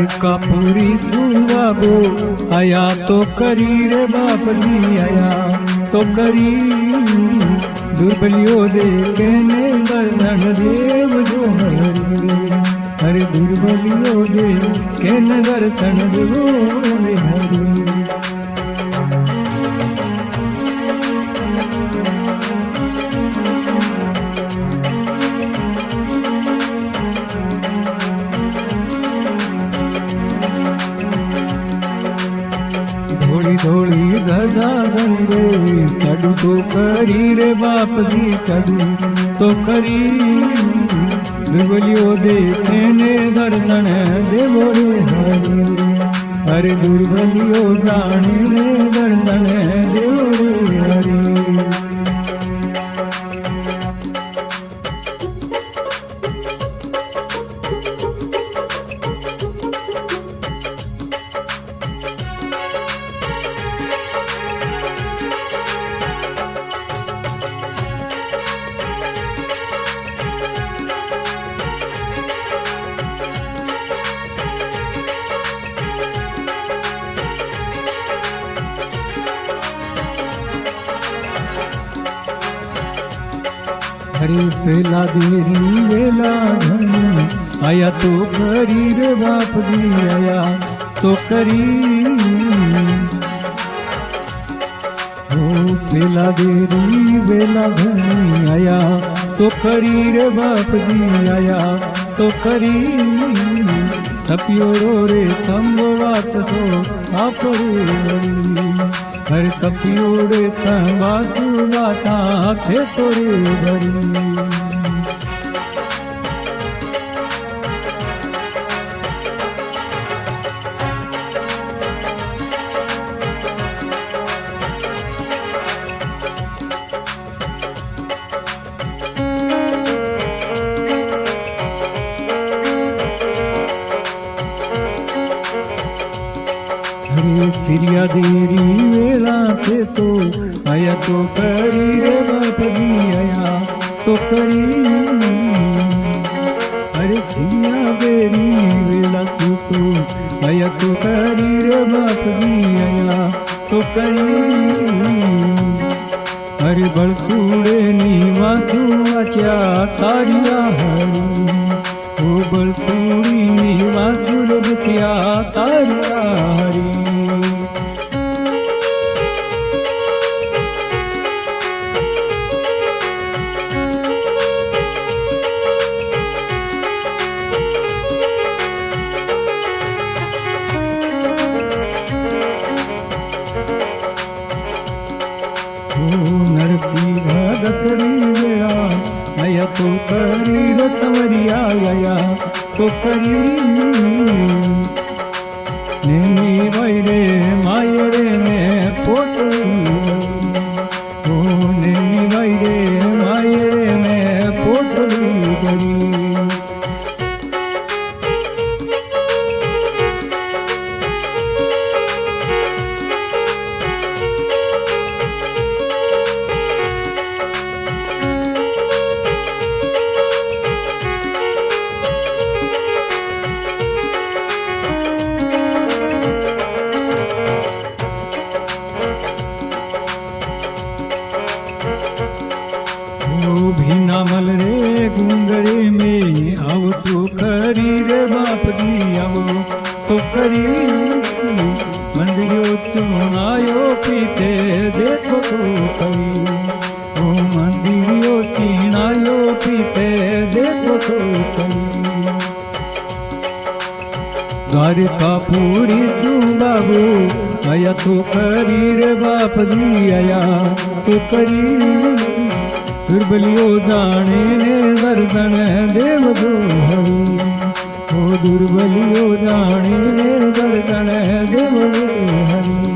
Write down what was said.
हरे कापुरी सुबाबो आया तो करी रे बाप जी आया तो करी दुर्बलियो देखे ने दर्शन देव जो हरी हरे दुर्बलियो देखे ने दर्शन देव हरी थोड़ी थोड़ी गदा गंगे चढ़ू तो करी रे बाप जी चढ़ू तो करी दुर्बलियो देखे ने दर्शन देवो रे हरि हरे दुर्बलियो जाने ने दर्शन देवो रे हरि हरे पेला देरी वेला धनी आया तो करी रे बाप जी आया तो करी ओ पेला देरी वेला धनी आया तो करी रे बाप जी आया तो करी तपियो रे तंबो वात तो आप रे हर कपियोड़े तंबाकू वाता थे तोरे भरी सिरिया देरी वेला थे तो आया तो करी रे बाप जी आया तो करी अरे सिरिया देरी वेला थे तो आया तो करी रे बाप जी आया तो करी अरे बलकूड़े निवासु आचा तारिया हरी ओ बलकूड़ी निवासु रखिया तारिया हरी नरसी भगतरी वेला आया तो करी रतवरिया आया तो करी नेनी वैरे मायरे में पोटरी ओ नेनी वैरे मायरे में पोटरी करी भीनामल रे गुंगरे में आओ तो करी रे बाप जी आओ तो करी मंदिरों चुनायो पीते देखो तो करी ओ मंदिरों चुनायो पीते देखो तो करी द्वारिका पूरी सुबाबू आया तो करी रे बाप जी आया तो करी दुर्बलियो जाने ने दर्शन देव जो हरि ओ दुर्बलियो जाने ने दर्शन देव जो हरि।